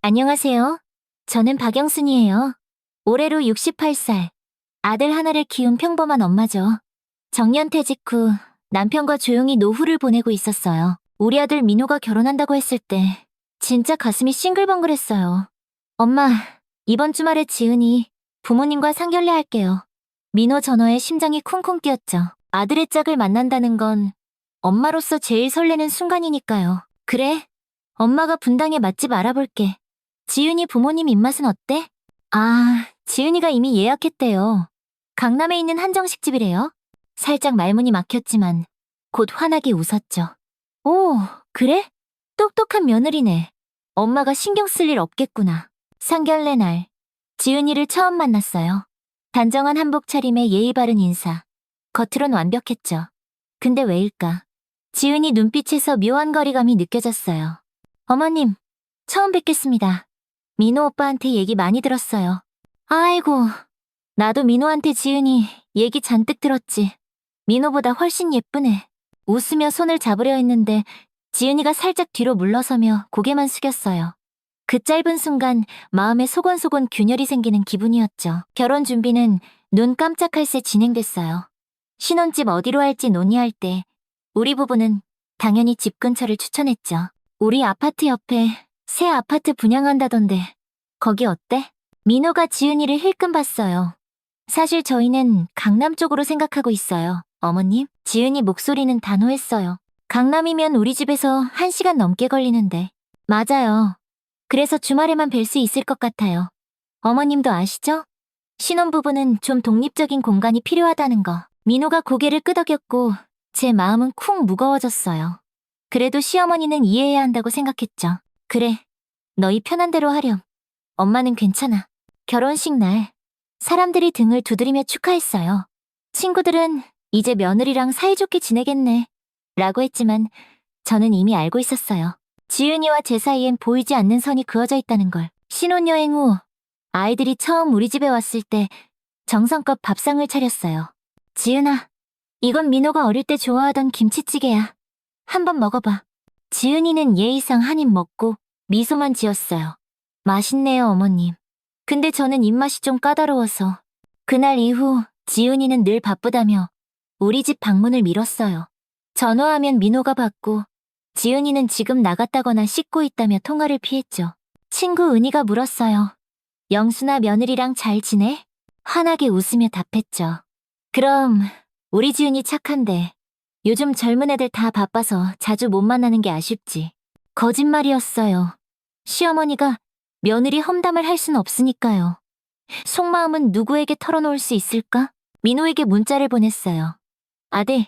안녕하세요. 저는 박영순이에요. 올해로 68살. 아들 하나를 키운 평범한 엄마죠. 정년퇴직 후 남편과 조용히 노후를 보내고 있었어요. 우리 아들 민호가 결혼한다고 했을 때 진짜 가슴이 싱글벙글했어요. 엄마, 이번 주말에 지은이 부모님과 상견례 할게요. 민호 전화에 심장이 쿵쿵 뛰었죠. 아들의 짝을 만난다는 건 엄마로서 제일 설레는 순간이니까요. 그래, 엄마가 분당에 맛집 알아볼게. 지은이 부모님 입맛은 어때? 아, 지은이가 이미 예약했대요. 강남에 있는 한정식집이래요. 살짝 말문이 막혔지만 곧 환하게 웃었죠. 오, 그래? 똑똑한 며느리네. 엄마가 신경 쓸 일 없겠구나. 상견례 날, 지은이를 처음 만났어요. 단정한 한복 차림에 예의 바른 인사. 겉으론 완벽했죠. 근데 왜일까? 지은이 눈빛에서 묘한 거리감이 느껴졌어요. 어머님, 처음 뵙겠습니다. 민호 오빠한테 얘기 많이 들었어요. 아이고, 나도 민호한테 지은이 얘기 잔뜩 들었지. 민호보다 훨씬 예쁘네. 웃으며 손을 잡으려 했는데 지은이가 살짝 뒤로 물러서며 고개만 숙였어요. 그 짧은 순간 마음에 소곤소곤 균열이 생기는 기분이었죠. 결혼 준비는 눈 깜짝할 새 진행됐어요. 신혼집 어디로 할지 논의할 때 우리 부부는 당연히 집 근처를 추천했죠. 우리 아파트 옆에 새 아파트 분양한다던데 거기 어때? 민호가 지은이를 힐끔 봤어요. 사실 저희는 강남 쪽으로 생각하고 있어요. 어머님, 지은이 목소리는 단호했어요. 강남이면 우리 집에서 1시간 넘게 걸리는데. 맞아요. 그래서 주말에만 뵐 수 있을 것 같아요. 어머님도 아시죠? 신혼부부는 좀 독립적인 공간이 필요하다는 거. 민호가 고개를 끄덕였고 제 마음은 쿵 무거워졌어요. 그래도 시어머니는 이해해야 한다고 생각했죠. 그래, 너희 편한 대로 하렴. 엄마는 괜찮아. 결혼식 날 사람들이 등을 두드리며 축하했어요. 친구들은 이제 며느리랑 사이좋게 지내겠네 라고 했지만 저는 이미 알고 있었어요. 지은이와 제 사이엔 보이지 않는 선이 그어져 있다는 걸. 신혼여행 후 아이들이 처음 우리 집에 왔을 때 정성껏 밥상을 차렸어요. 지은아, 이건 민호가 어릴 때 좋아하던 김치찌개야. 한번 먹어봐. 지은이는 예의상 한 입 먹고 미소만 지었어요. 맛있네요, 어머님. 근데 저는 입맛이 좀 까다로워서 그날 이후 지은이는 늘 바쁘다며 우리 집 방문을 미뤘어요. 전화하면 민호가 받고 지은이는 지금 나갔다거나 씻고 있다며 통화를 피했죠. 친구 은희가 물었어요. 영수나 며느리랑 잘 지내? 환하게 웃으며 답했죠. 그럼 우리 지은이 착한데 요즘 젊은 애들 다 바빠서 자주 못 만나는 게 아쉽지. 거짓말이었어요. 시어머니가 며느리 험담을 할 순 없으니까요. 속마음은 누구에게 털어놓을 수 있을까? 민호에게 문자를 보냈어요. 아들,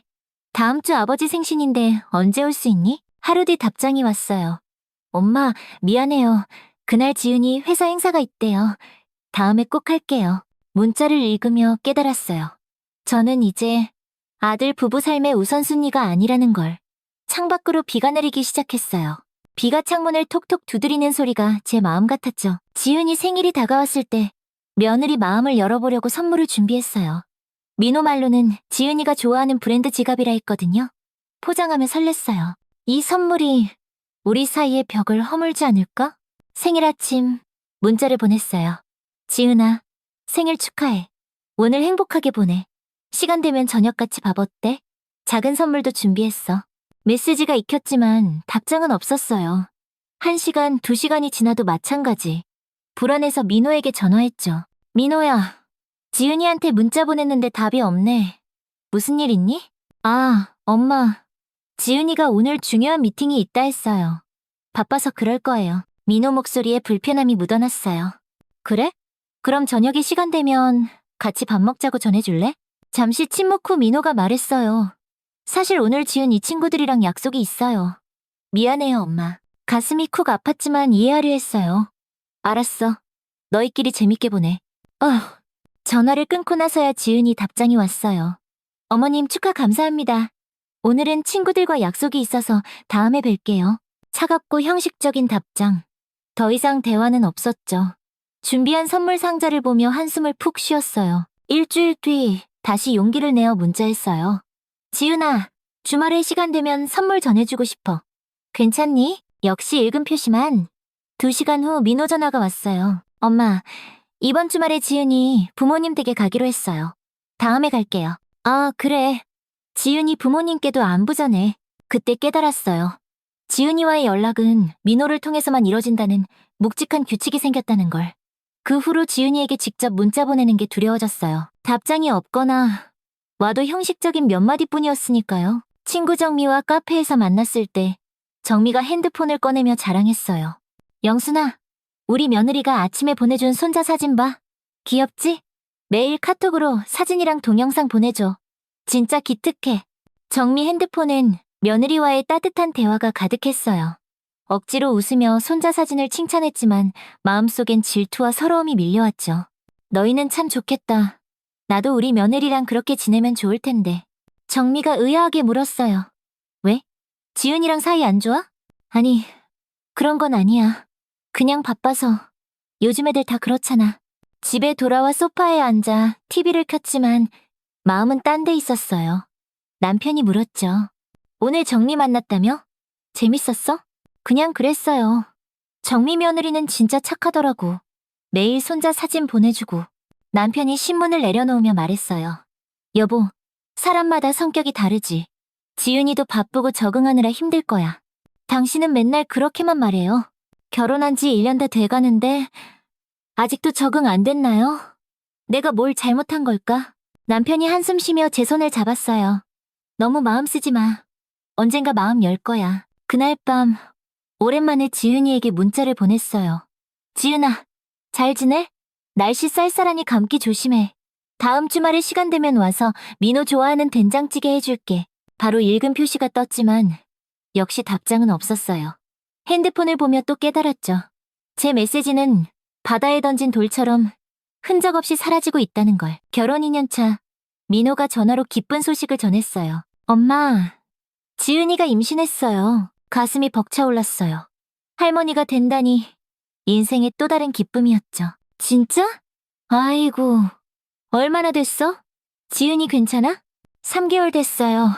다음 주 아버지 생신인데 언제 올 수 있니? 하루 뒤 답장이 왔어요. 엄마, 미안해요. 그날 지은이 회사 행사가 있대요. 다음에 꼭 할게요. 문자를 읽으며 깨달았어요. 저는 이제 아들 부부 삶의 우선순위가 아니라는 걸. 창밖으로 비가 내리기 시작했어요. 비가 창문을 톡톡 두드리는 소리가 제 마음 같았죠. 지은이 생일이 다가왔을 때 며느리 마음을 열어보려고 선물을 준비했어요. 민호 말로는 지은이가 좋아하는 브랜드 지갑이라 했거든요. 포장하며 설렜어요. 이 선물이 우리 사이의 벽을 허물지 않을까? 생일 아침 문자를 보냈어요. 지은아, 생일 축하해. 오늘 행복하게 보내. 시간 되면 저녁같이 밥 어때? 작은 선물도 준비했어. 메시지가 익혔지만 답장은 없었어요. 1시간, 2시간이 지나도 마찬가지. 불안해서 민호에게 전화했죠. 민호야, 지은이한테 문자 보냈는데 답이 없네. 무슨 일 있니? 아, 엄마. 지은이가 오늘 중요한 미팅이 있다 했어요. 바빠서 그럴 거예요. 민호 목소리에 불편함이 묻어났어요. 그래? 그럼 저녁에 시간 되면 같이 밥 먹자고 전해줄래? 잠시 침묵 후 민호가 말했어요. 사실 오늘 지은 이 친구들이랑 약속이 있어요. 미안해요, 엄마. 가슴이 쿡 아팠지만 이해하려 했어요. 알았어. 너희끼리 재밌게 보내. 전화를 끊고 나서야 지은이 답장이 왔어요. 어머님 축하 감사합니다. 오늘은 친구들과 약속이 있어서 다음에 뵐게요. 차갑고 형식적인 답장. 더 이상 대화는 없었죠. 준비한 선물 상자를 보며 한숨을 푹 쉬었어요. 일주일 뒤 다시 용기를 내어 문자했어요. 지은아, 주말에 시간 되면 선물 전해주고 싶어. 괜찮니? 역시 읽은 표시만. 2시간 후 민호 전화가 왔어요. 엄마, 이번 주말에 지은이 부모님 댁에 가기로 했어요. 다음에 갈게요. 아, 그래. 지은이 부모님께도 안부 전해. 그때 깨달았어요. 지은이와의 연락은 민호를 통해서만 이뤄진다는 묵직한 규칙이 생겼다는 걸. 그 후로 지은이에게 직접 문자 보내는 게 두려워졌어요. 답장이 없거나 와도 형식적인 몇 마디뿐이었으니까요. 친구 정미와 카페에서 만났을 때 정미가 핸드폰을 꺼내며 자랑했어요. 영순아, 우리 며느리가 아침에 보내준 손자 사진 봐. 귀엽지? 매일 카톡으로 사진이랑 동영상 보내줘. 진짜 기특해. 정미 핸드폰엔 며느리와의 따뜻한 대화가 가득했어요. 억지로 웃으며 손자 사진을 칭찬했지만 마음속엔 질투와 서러움이 밀려왔죠. 너희는 참 좋겠다. 나도 우리 며느리랑 그렇게 지내면 좋을 텐데. 정미가 의아하게 물었어요. 왜? 지은이랑 사이 안 좋아? 아니, 그런 건 아니야. 그냥 바빠서. 요즘 애들 다 그렇잖아. 집에 돌아와 소파에 앉아 TV를 켰지만 마음은 딴 데 있었어요. 남편이 물었죠. 오늘 정미 만났다며? 재밌었어? 그냥 그랬어요. 정미 며느리는 진짜 착하더라고. 매일 손자 사진 보내주고. 남편이 신문을 내려놓으며 말했어요. 여보, 사람마다 성격이 다르지. 지은이도 바쁘고 적응하느라 힘들 거야. 당신은 맨날 그렇게만 말해요. 결혼한 지 1년 다 돼가는데 아직도 적응 안 됐나요? 내가 뭘 잘못한 걸까? 남편이 한숨 쉬며 제 손을 잡았어요. 너무 마음 쓰지 마. 언젠가 마음 열 거야. 그날 밤 오랜만에 지은이에게 문자를 보냈어요. 지은아, 잘 지내? 날씨 쌀쌀하니 감기 조심해. 다음 주말에 시간 되면 와서 민호 좋아하는 된장찌개 해줄게. 바로 읽은 표시가 떴지만 역시 답장은 없었어요. 핸드폰을 보며 또 깨달았죠. 제 메시지는 바다에 던진 돌처럼 흔적 없이 사라지고 있다는 걸. 결혼 2년 차, 민호가 전화로 기쁜 소식을 전했어요. 엄마, 지은이가 임신했어요. 가슴이 벅차올랐어요. 할머니가 된다니 인생의 또 다른 기쁨이었죠. 진짜? 아이고, 얼마나 됐어? 지은이 괜찮아? 3개월 됐어요.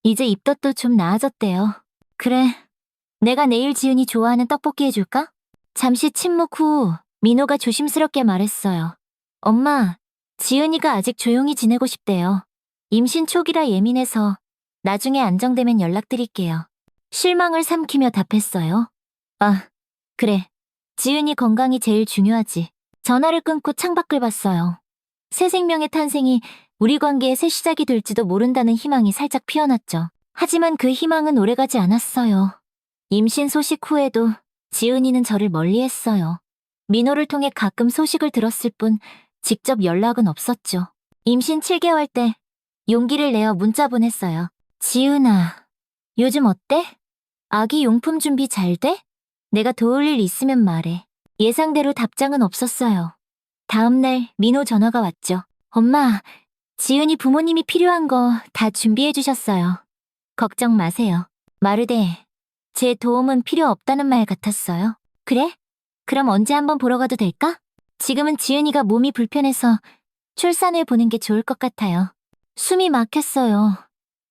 이제 입덧도 좀 나아졌대요. 그래, 내가 내일 지은이 좋아하는 떡볶이 해줄까? 잠시 침묵 후 민호가 조심스럽게 말했어요. 엄마, 지은이가 아직 조용히 지내고 싶대요. 임신 초기라 예민해서 나중에 안정되면 연락드릴게요. 실망을 삼키며 답했어요. 아, 그래. 지은이 건강이 제일 중요하지. 전화를 끊고 창밖을 봤어요. 새 생명의 탄생이 우리 관계의 새 시작이 될지도 모른다는 희망이 살짝 피어났죠. 하지만 그 희망은 오래가지 않았어요. 임신 소식 후에도 지은이는 저를 멀리했어요. 민호를 통해 가끔 소식을 들었을 뿐 직접 연락은 없었죠. 임신 7개월 때 용기를 내어 문자 보냈어요. 지은아, 요즘 어때? 아기 용품 준비 잘 돼? 내가 도울 일 있으면 말해. 예상대로 답장은 없었어요. 다음날 민호 전화가 왔죠. 엄마, 지은이 부모님이 필요한 거 다 준비해 주셨어요. 걱정 마세요. 마르대, 제 도움은 필요 없다는 말 같았어요. 그래? 그럼 언제 한번 보러 가도 될까? 지금은 지은이가 몸이 불편해서 출산을 보는 게 좋을 것 같아요. 숨이 막혔어요.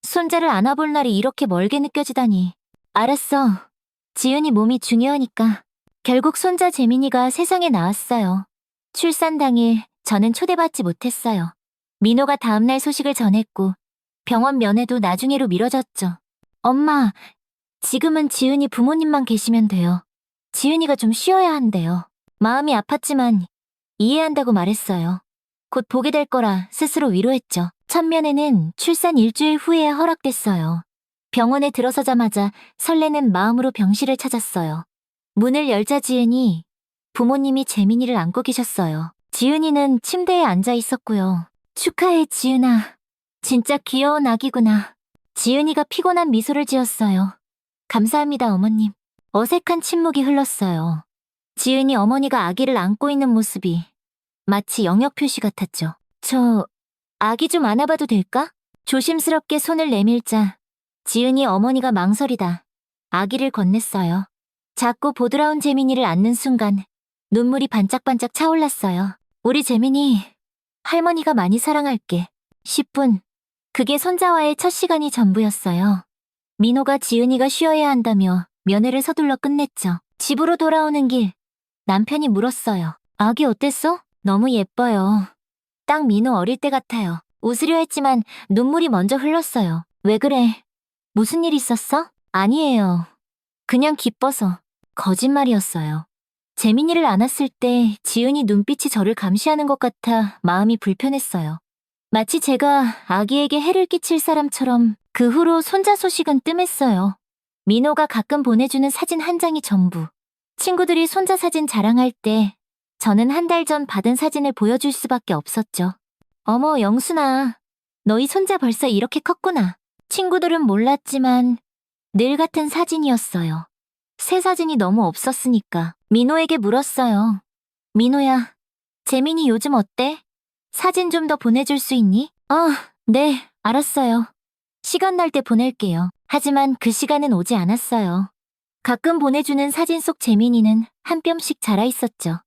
손자를 안아볼 날이 이렇게 멀게 느껴지다니. 알았어. 지은이 몸이 중요하니까. 결국 손자 재민이가 세상에 나왔어요. 출산 당일 저는 초대받지 못했어요. 민호가 다음날 소식을 전했고 병원 면회도 나중에로 미뤄졌죠. 엄마, 지금은 지은이 부모님만 계시면 돼요. 지은이가 좀 쉬어야 한대요. 마음이 아팠지만 이해한다고 말했어요. 곧 보게 될 거라 스스로 위로했죠. 첫 면회는 출산 일주일 후에 허락됐어요. 병원에 들어서자마자 설레는 마음으로 병실을 찾았어요. 문을 열자 지은이 부모님이 재민이를 안고 계셨어요. 지은이는 침대에 앉아 있었고요. 축하해, 지은아. 진짜 귀여운 아기구나. 지은이가 피곤한 미소를 지었어요. 감사합니다, 어머님. 어색한 침묵이 흘렀어요. 지은이 어머니가 아기를 안고 있는 모습이 마치 영역 표시 같았죠. 저 아기 좀 안아봐도 될까? 조심스럽게 손을 내밀자 지은이 어머니가 망설이다 아기를 건넸어요. 작고 보드라운 재민이를 안는 순간 눈물이 반짝반짝 차올랐어요. 우리 재민이 할머니가 많이 사랑할게. 10분. 그게 손자와의 첫 시간이 전부였어요. 민호가 지은이가 쉬어야 한다며 면회를 서둘러 끝냈죠. 집으로 돌아오는 길, 남편이 물었어요. 아기 어땠어? 너무 예뻐요. 딱 민호 어릴 때 같아요. 웃으려 했지만 눈물이 먼저 흘렀어요. 왜 그래? 무슨 일 있었어? 아니에요. 그냥 기뻐서. 거짓말이었어요. 재민이를 안았을 때 지은이 눈빛이 저를 감시하는 것 같아 마음이 불편했어요. 마치 제가 아기에게 해를 끼칠 사람처럼 그 후로 손자 소식은 뜸했어요. 민호가 가끔 보내주는 사진 한 장이 전부. 친구들이 손자 사진 자랑할 때 저는 한 달 전 받은 사진을 보여줄 수밖에 없었죠. 어머, 영순아. 너희 손자 벌써 이렇게 컸구나. 친구들은 몰랐지만 늘 같은 사진이었어요. 새 사진이 너무 없었으니까 민호에게 물었어요. 민호야, 재민이 요즘 어때? 사진 좀 더 보내줄 수 있니? 네, 알았어요. 시간 날 때 보낼게요. 하지만 그 시간은 오지 않았어요. 가끔 보내주는 사진 속 재민이는 한 뼘씩 자라 있었죠.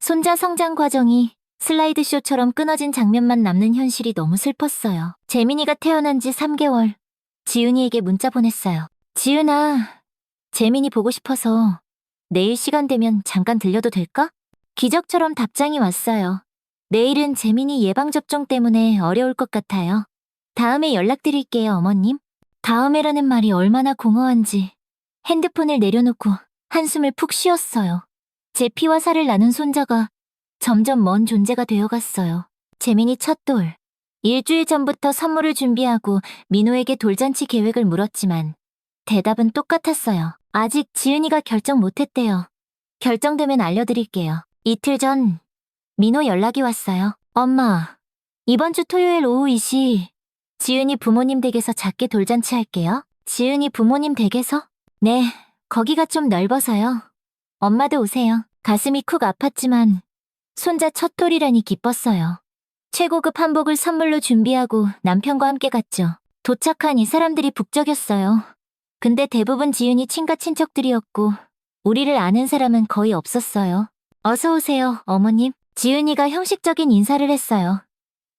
손자 성장 과정이 슬라이드쇼처럼 끊어진 장면만 남는 현실이 너무 슬펐어요. 재민이가 태어난 지 3개월. 지은이에게 문자 보냈어요. 지은아, 재민이 보고 싶어서 내일 시간 되면 잠깐 들려도 될까? 기적처럼 답장이 왔어요. 내일은 재민이 예방접종 때문에 어려울 것 같아요. 다음에 연락드릴게요, 어머님. 다음에라는 말이 얼마나 공허한지 핸드폰을 내려놓고 한숨을 푹 쉬었어요. 제 피와 살을 나눈 손자가 점점 먼 존재가 되어갔어요. 재민이 첫 돌. 일주일 전부터 선물을 준비하고 민호에게 돌잔치 계획을 물었지만 대답은 똑같았어요. 아직 지은이가 결정 못했대요. 결정되면 알려드릴게요. 이틀 전 민호 연락이 왔어요. 엄마, 이번 주 토요일 오후 2시 지은이 부모님 댁에서 작게 돌잔치 할게요. 지은이 부모님 댁에서? 네, 거기가 좀 넓어서요. 엄마도 오세요. 가슴이 쿡 아팠지만 손자 첫 돌이라니 기뻤어요. 최고급 한복을 선물로 준비하고 남편과 함께 갔죠. 도착한 이 사람들이 북적였어요. 근데 대부분 지은이 친가 친척들이었고 우리를 아는 사람은 거의 없었어요. 어서 오세요, 어머님. 지은이가 형식적인 인사를 했어요.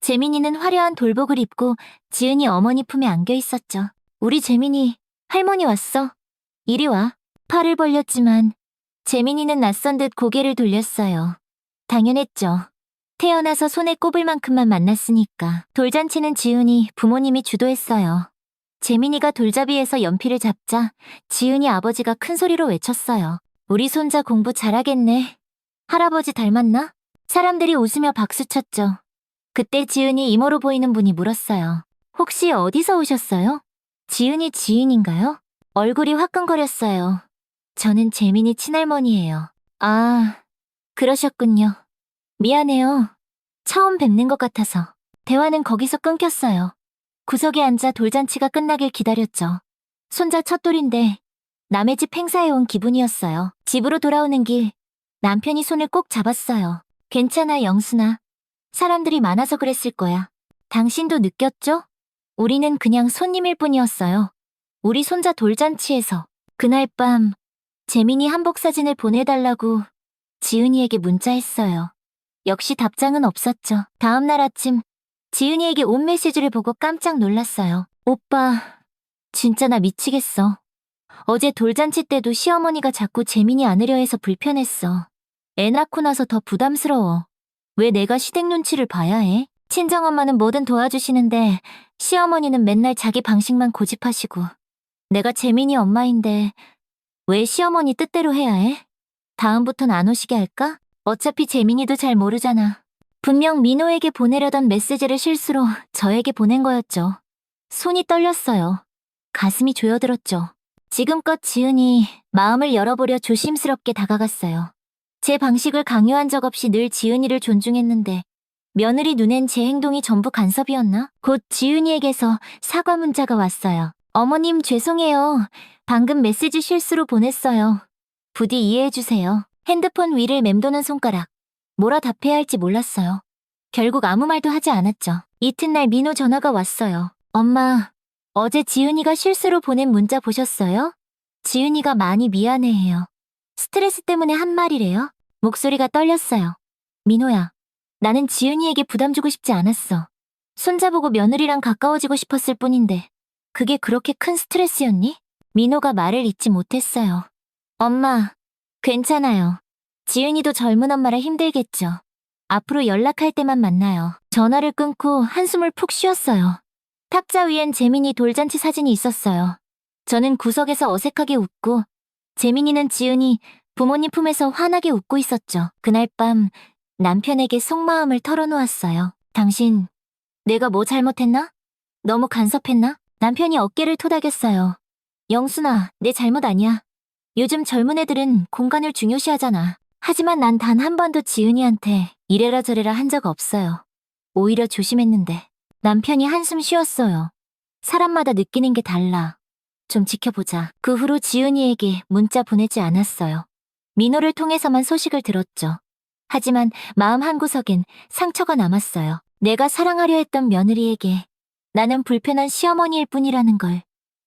재민이는 화려한 돌복을 입고 지은이 어머니 품에 안겨 있었죠. 우리 재민이, 할머니 왔어. 이리 와. 팔을 벌렸지만 재민이는 낯선 듯 고개를 돌렸어요. 당연했죠. 태어나서 손에 꼽을 만큼만 만났으니까. 돌잔치는 지은이 부모님이 주도했어요. 재민이가 돌잡이에서 연필을 잡자 지은이 아버지가 큰 소리로 외쳤어요. 우리 손자 공부 잘하겠네. 할아버지 닮았나? 사람들이 웃으며 박수쳤죠. 그때 지은이 이모로 보이는 분이 물었어요. 혹시 어디서 오셨어요? 지은이 지인인가요? 얼굴이 화끈거렸어요. 저는 재민이 친할머니예요. 아, 그러셨군요. 미안해요. 처음 뵙는 것 같아서. 대화는 거기서 끊겼어요. 구석에 앉아 돌잔치가 끝나길 기다렸죠. 손자 첫 돌인데 남의 집 행사에 온 기분이었어요. 집으로 돌아오는 길 남편이 손을 꼭 잡았어요. 괜찮아, 영순아. 사람들이 많아서 그랬을 거야. 당신도 느꼈죠? 우리는 그냥 손님일 뿐이었어요. 우리 손자 돌잔치에서 그날 밤 재민이 한복 사진을 보내달라고 지은이에게 문자했어요. 역시 답장은 없었죠. 다음 날 아침 지은이에게 온 메시지를 보고 깜짝 놀랐어요. 오빠, 진짜 나 미치겠어. 어제 돌잔치 때도 시어머니가 자꾸 재민이 안으려 해서 불편했어. 애 낳고 나서 더 부담스러워. 왜 내가 시댁 눈치를 봐야 해? 친정엄마는 뭐든 도와주시는데 시어머니는 맨날 자기 방식만 고집하시고 내가 재민이 엄마인데 왜 시어머니 뜻대로 해야 해? 다음부턴 안 오시게 할까? 어차피 재민이도 잘 모르잖아. 분명 민호에게 보내려던 메시지를 실수로 저에게 보낸 거였죠. 손이 떨렸어요. 가슴이 조여들었죠. 지금껏 지은이 마음을 열어보려 조심스럽게 다가갔어요. 제 방식을 강요한 적 없이 늘 지은이를 존중했는데 며느리 눈엔 제 행동이 전부 간섭이었나? 곧 지은이에게서 사과 문자가 왔어요. 어머님 죄송해요. 방금 메시지 실수로 보냈어요. 부디 이해해주세요. 핸드폰 위를 맴도는 손가락. 뭐라 답해야 할지 몰랐어요. 결국 아무 말도 하지 않았죠. 이튿날 민호 전화가 왔어요. 엄마, 어제 지은이가 실수로 보낸 문자 보셨어요? 지은이가 많이 미안해해요. 스트레스 때문에 한 말이래요. 목소리가 떨렸어요. 민호야, 나는 지은이에게 부담 주고 싶지 않았어. 손자보고 며느리랑 가까워지고 싶었을 뿐인데 그게 그렇게 큰 스트레스였니? 민호가 말을 잇지 못했어요. 엄마, 괜찮아요. 지은이도 젊은 엄마라 힘들겠죠. 앞으로 연락할 때만 만나요. 전화를 끊고 한숨을 푹 쉬었어요. 탁자 위엔 재민이 돌잔치 사진이 있었어요. 저는 구석에서 어색하게 웃고, 재민이는 지은이 부모님 품에서 환하게 웃고 있었죠. 그날 밤 남편에게 속마음을 털어놓았어요. 당신, 내가 뭐 잘못했나? 너무 간섭했나? 남편이 어깨를 토닥였어요. 영순아, 내 잘못 아니야. 요즘 젊은 애들은 공간을 중요시하잖아. 하지만 난 단 한 번도 지은이한테 이래라 저래라 한 적 없어요. 오히려 조심했는데. 남편이 한숨 쉬었어요. 사람마다 느끼는 게 달라. 좀 지켜보자. 그 후로 지은이에게 문자 보내지 않았어요. 민호를 통해서만 소식을 들었죠. 하지만 마음 한구석엔 상처가 남았어요. 내가 사랑하려 했던 며느리에게 나는 불편한 시어머니일 뿐이라는 걸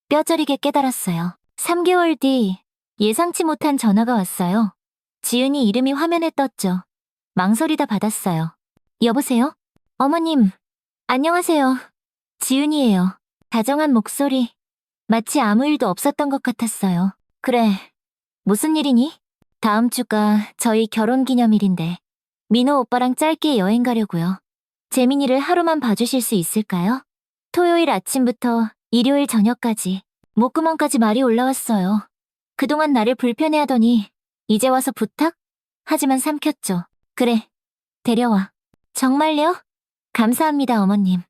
뼈저리게 깨달았어요. 3개월 뒤 예상치 못한 전화가 왔어요. 지은이 이름이 화면에 떴죠. 망설이다 받았어요. 여보세요? 어머님, 안녕하세요. 지은이에요. 다정한 목소리. 마치 아무 일도 없었던 것 같았어요. 그래, 무슨 일이니? 다음 주가 저희 결혼 기념일인데 민호 오빠랑 짧게 여행 가려고요. 재민이를 하루만 봐주실 수 있을까요? 토요일 아침부터 일요일 저녁까지 목구멍까지 말이 올라왔어요. 그동안 나를 불편해하더니 이제 와서 부탁? 하지만 삼켰죠. 그래, 데려와. 정말요? 감사합니다, 어머님.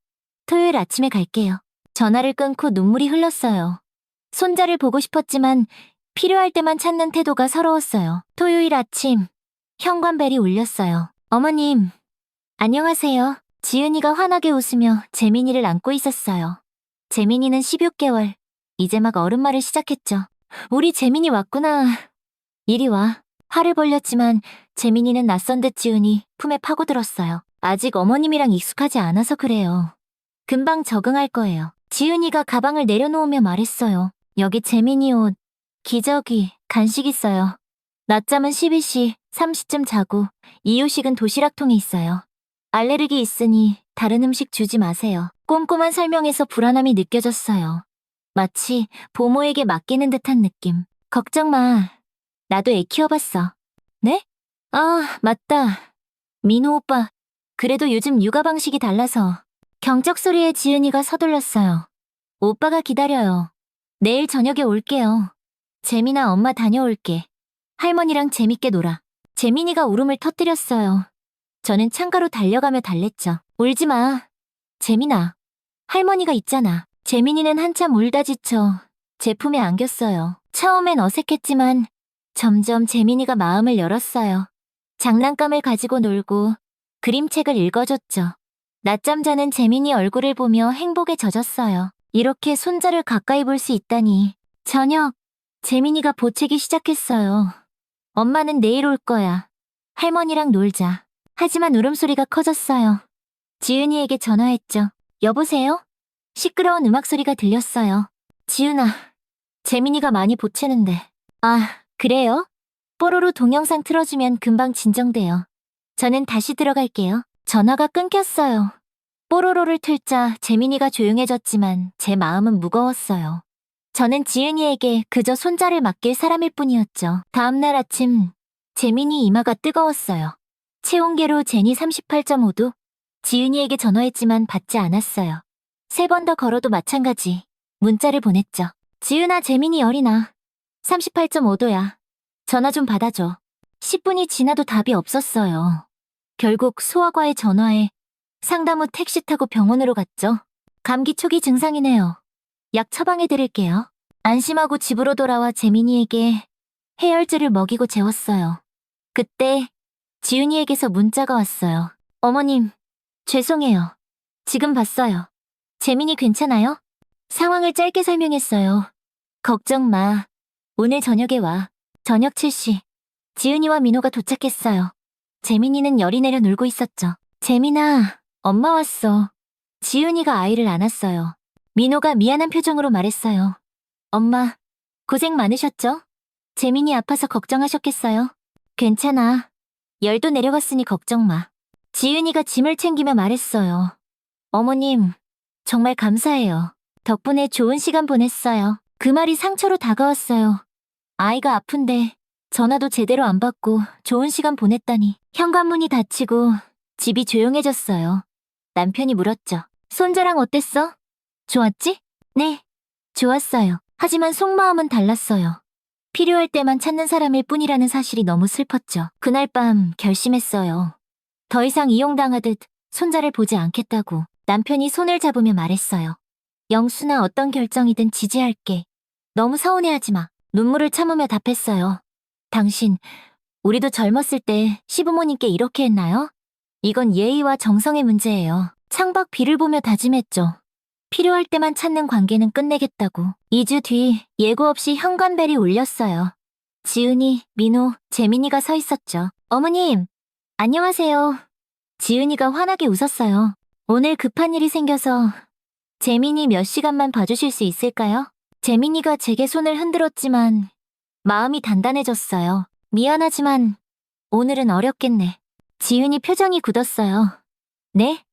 토요일 아침에 갈게요. 전화를 끊고 눈물이 흘렀어요. 손자를 보고 싶었지만 필요할 때만 찾는 태도가 서러웠어요. 토요일 아침, 현관벨이 울렸어요. 어머님, 안녕하세요. 지은이가 환하게 웃으며 재민이를 안고 있었어요. 재민이는 16개월, 이제 막 어른말을 시작했죠. 우리 재민이 왔구나. 이리 와. 화를 벌렸지만 재민이는 낯선 듯 지은이 품에 파고들었어요. 아직 어머님이랑 익숙하지 않아서 그래요. 금방 적응할 거예요. 지은이가 가방을 내려놓으며 말했어요. 여기 재민이 옷, 기저귀, 간식 있어요. 낮잠은 12시, 3시쯤 자고 이유식은 도시락통에 있어요. 알레르기 있으니 다른 음식 주지 마세요. 꼼꼼한 설명에서 불안함이 느껴졌어요. 마치 보모에게 맡기는 듯한 느낌. 걱정 마. 나도 애 키워봤어. 네? 아, 맞다. 민호 오빠, 그래도 요즘 육아 방식이 달라서. 경적 소리에 지은이가 서둘렀어요. 오빠가 기다려요. 내일 저녁에 올게요. 재민아, 엄마 다녀올게. 할머니랑 재밌게 놀아. 재민이가 울음을 터뜨렸어요. 저는 창가로 달려가며 달랬죠. 울지 마. 재민아, 할머니가 있잖아. 재민이는 한참 울다 지쳐 제 품에 안겼어요. 처음엔 어색했지만 점점 재민이가 마음을 열었어요. 장난감을 가지고 놀고 그림책을 읽어줬죠. 낮잠 자는 재민이 얼굴을 보며 행복에 젖었어요. 이렇게 손자를 가까이 볼 수 있다니. 저녁, 재민이가 보채기 시작했어요. 엄마는 내일 올 거야. 할머니랑 놀자. 하지만 울음소리가 커졌어요. 지은이에게 전화했죠. 여보세요? 시끄러운 음악 소리가 들렸어요. 지은아, 재민이가 많이 보채는데. 아, 그래요? 뽀로로 동영상 틀어주면 금방 진정돼요. 저는 다시 들어갈게요. 전화가 끊겼어요. 뽀로로를 틀자 재민이가 조용해졌지만 제 마음은 무거웠어요. 저는 지은이에게 그저 손자를 맡길 사람일 뿐이었죠. 다음날 아침, 재민이 이마가 뜨거웠어요. 체온계로 제니 38.5도, 지은이에게 전화했지만 받지 않았어요. 3번 더 걸어도 마찬가지. 문자를 보냈죠. 지은아, 재민이 열이 나. 38.5도야. 전화 좀 받아줘. 10분이 지나도 답이 없었어요. 결국 소아과에 전화해 상담 후 택시 타고 병원으로 갔죠. 감기 초기 증상이네요. 약 처방해드릴게요. 안심하고 집으로 돌아와 재민이에게 해열제를 먹이고 재웠어요. 그때 지은이에게서 문자가 왔어요. 어머님, 죄송해요. 지금 봤어요. 재민이 괜찮아요? 상황을 짧게 설명했어요. 걱정 마. 오늘 저녁에 와. 저녁 7시. 지은이와 민호가 도착했어요. 재민이는 열이 내려 놀고 있었죠. 재민아, 엄마 왔어. 지은이가 아이를 안았어요. 민호가 미안한 표정으로 말했어요. 엄마, 고생 많으셨죠? 재민이 아파서 걱정하셨겠어요? 괜찮아. 열도 내려갔으니 걱정 마. 지은이가 짐을 챙기며 말했어요. 어머님, 정말 감사해요. 덕분에 좋은 시간 보냈어요. 그 말이 상처로 다가왔어요. 아이가 아픈데 전화도 제대로 안 받고 좋은 시간 보냈다니 현관문이 닫히고 집이 조용해졌어요. 남편이 물었죠. 손자랑 어땠어? 좋았지? 네, 좋았어요. 하지만 속마음은 달랐어요. 필요할 때만 찾는 사람일 뿐이라는 사실이 너무 슬펐죠. 그날 밤 결심했어요. 더 이상 이용당하듯 손자를 보지 않겠다고. 남편이 손을 잡으며 말했어요. 영순아, 어떤 결정이든 지지할게. 너무 서운해하지 마. 눈물을 참으며 답했어요. 당신, 우리도 젊었을 때 시부모님께 이렇게 했나요? 이건 예의와 정성의 문제예요. 창밖 비를 보며 다짐했죠. 필요할 때만 찾는 관계는 끝내겠다고. 2주 뒤 예고 없이 현관벨이 울렸어요. 지은이, 민호, 재민이가 서 있었죠. 어머님, 안녕하세요. 지은이가 환하게 웃었어요. 오늘 급한 일이 생겨서 재민이 몇 시간만 봐주실 수 있을까요? 재민이가 제게 손을 흔들었지만 마음이 단단해졌어요. 미안하지만 오늘은 어렵겠네. 지은이 표정이 굳었어요. 네?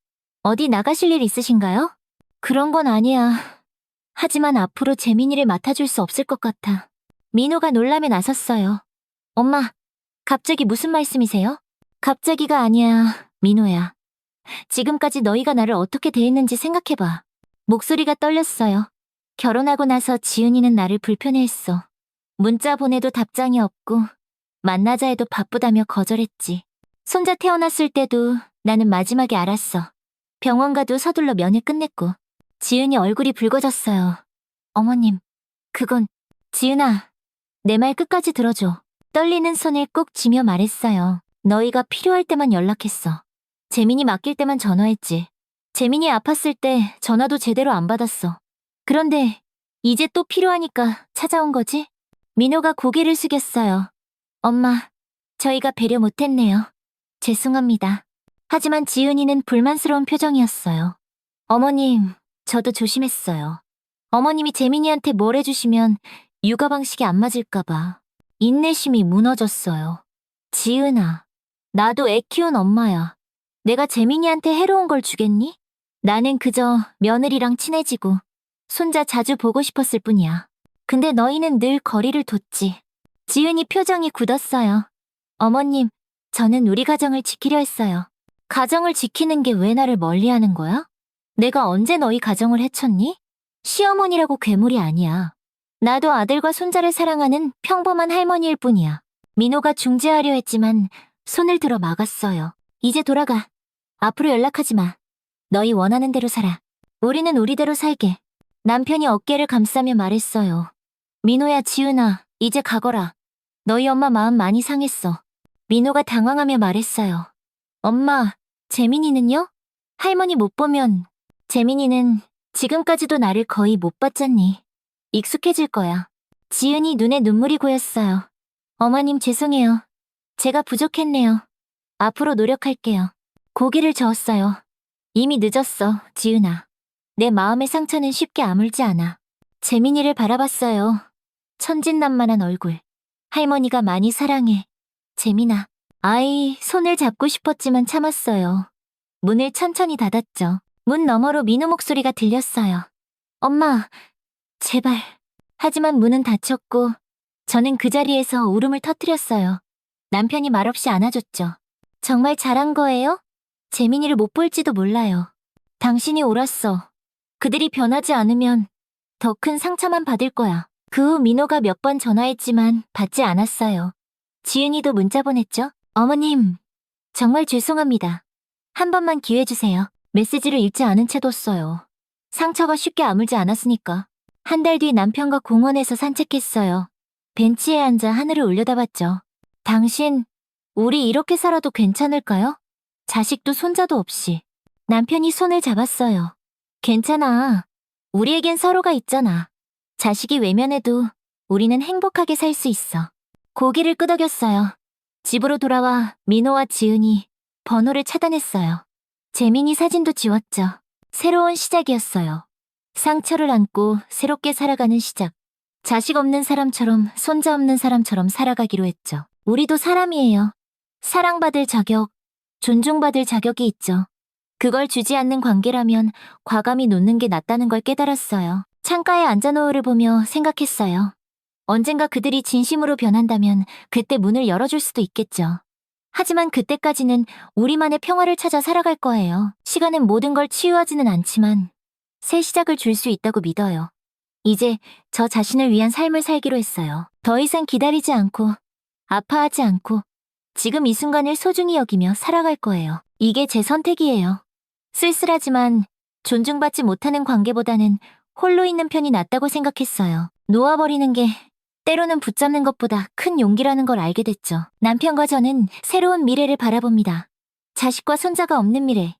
어디 나가실 일 있으신가요? 그런 건 아니야. 하지만 앞으로 재민이를 맡아줄 수 없을 것 같아. 민호가 놀라며 나섰어요. 엄마, 갑자기 무슨 말씀이세요? 갑자기가 아니야, 민호야. 지금까지 너희가 나를 어떻게 대했는지 생각해봐. 목소리가 떨렸어요. 결혼하고 나서 지은이는 나를 불편해했어. 문자 보내도 답장이 없고 만나자 해도 바쁘다며 거절했지. 손자 태어났을 때도 나는 마지막에 알았어. 병원 가도 서둘러 면회 끝냈고. 지은이 얼굴이 붉어졌어요. 어머님, 그건... 지은아, 내 말 끝까지 들어줘. 떨리는 손을 꼭 쥐며 말했어요. 너희가 필요할 때만 연락했어. 재민이 맡길 때만 전화했지. 재민이 아팠을 때 전화도 제대로 안 받았어. 그런데 이제 또 필요하니까 찾아온 거지? 민호가 고개를 숙였어요. 엄마, 저희가 배려 못했네요. 죄송합니다. 하지만 지은이는 불만스러운 표정이었어요. 어머님, 저도 조심했어요. 어머님이 재민이한테 뭘 해주시면 육아 방식이 안 맞을까봐. 인내심이 무너졌어요. 지은아, 나도 애 키운 엄마야. 내가 재민이한테 해로운 걸 주겠니? 나는 그저 며느리랑 친해지고 손자 자주 보고 싶었을 뿐이야. 근데 너희는 늘 거리를 뒀지. 지은이 표정이 굳었어요. 어머님, 저는 우리 가정을 지키려 했어요. 가정을 지키는 게 왜 나를 멀리하는 거야? 내가 언제 너희 가정을 해쳤니? 시어머니라고 괴물이 아니야. 나도 아들과 손자를 사랑하는 평범한 할머니일 뿐이야. 민호가 중재하려 했지만 손을 들어 막았어요. 이제 돌아가. 앞으로 연락하지 마. 너희 원하는 대로 살아. 우리는 우리대로 살게. 남편이 어깨를 감싸며 말했어요. 민호야, 지은아, 이제 가거라. 너희 엄마 마음 많이 상했어. 민호가 당황하며 말했어요. 엄마, 재민이는요? 할머니 못 보면 재민이는 지금까지도 나를 거의 못 봤잖니. 익숙해질 거야. 지은이 눈에 눈물이 고였어요. 어머님 죄송해요. 제가 부족했네요. 앞으로 노력할게요. 고개를 저었어요. 이미 늦었어, 지은아. 내 마음의 상처는 쉽게 아물지 않아. 재민이를 바라봤어요. 천진난만한 얼굴. 할머니가 많이 사랑해. 재민아. 아이, 손을 잡고 싶었지만 참았어요. 문을 천천히 닫았죠. 문 너머로 민호 목소리가 들렸어요. 엄마, 제발. 하지만 문은 닫혔고 저는 그 자리에서 울음을 터뜨렸어요. 남편이 말없이 안아줬죠. 정말 잘한 거예요? 재민이를 못 볼지도 몰라요. 당신이 옳았어. 그들이 변하지 않으면 더 큰 상처만 받을 거야. 그 후 민호가 몇 번 전화했지만 받지 않았어요. 지은이도 문자 보냈죠. 어머님, 정말 죄송합니다. 한 번만 기회 주세요. 메시지를 읽지 않은 채 뒀어요. 상처가 쉽게 아물지 않았으니까. 한 달 뒤 남편과 공원에서 산책했어요. 벤치에 앉아 하늘을 올려다봤죠. 당신, 우리 이렇게 살아도 괜찮을까요? 자식도 손자도 없이. 남편이 손을 잡았어요. 괜찮아. 우리에겐 서로가 있잖아. 자식이 외면해도 우리는 행복하게 살 수 있어. 고개를 끄덕였어요. 집으로 돌아와 민호와 지은이 번호를 차단했어요. 재민이 사진도 지웠죠. 새로운 시작이었어요. 상처를 안고 새롭게 살아가는 시작. 자식 없는 사람처럼 손자 없는 사람처럼 살아가기로 했죠. 우리도 사람이에요. 사랑받을 자격, 존중받을 자격이 있죠. 그걸 주지 않는 관계라면 과감히 놓는 게 낫다는 걸 깨달았어요. 창가에 앉아 노을을 보며 생각했어요. 언젠가 그들이 진심으로 변한다면 그때 문을 열어줄 수도 있겠죠. 하지만 그때까지는 우리만의 평화를 찾아 살아갈 거예요. 시간은 모든 걸 치유하지는 않지만 새 시작을 줄 수 있다고 믿어요. 이제 저 자신을 위한 삶을 살기로 했어요. 더 이상 기다리지 않고, 아파하지 않고, 지금 이 순간을 소중히 여기며 살아갈 거예요. 이게 제 선택이에요. 쓸쓸하지만 존중받지 못하는 관계보다는 홀로 있는 편이 낫다고 생각했어요. 놓아버리는 게 때로는 붙잡는 것보다 큰 용기라는 걸 알게 됐죠. 남편과 저는 새로운 미래를 바라봅니다. 자식과 손자가 없는 미래.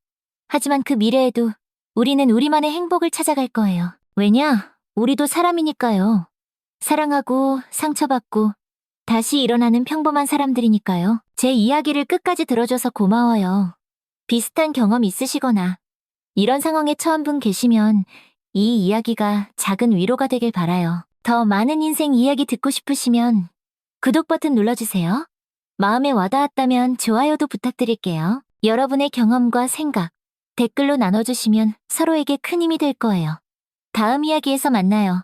하지만 그 미래에도 우리는 우리만의 행복을 찾아갈 거예요. 왜냐? 우리도 사람이니까요. 사랑하고 상처받고 다시 일어나는 평범한 사람들이니까요. 제 이야기를 끝까지 들어줘서 고마워요. 비슷한 경험 있으시거나 이런 상황에 처한 분 계시면 이 이야기가 작은 위로가 되길 바라요. 더 많은 인생 이야기 듣고 싶으시면 구독 버튼 눌러주세요. 마음에 와닿았다면 좋아요도 부탁드릴게요. 여러분의 경험과 생각, 댓글로 나눠주시면 서로에게 큰 힘이 될 거예요. 다음 이야기에서 만나요.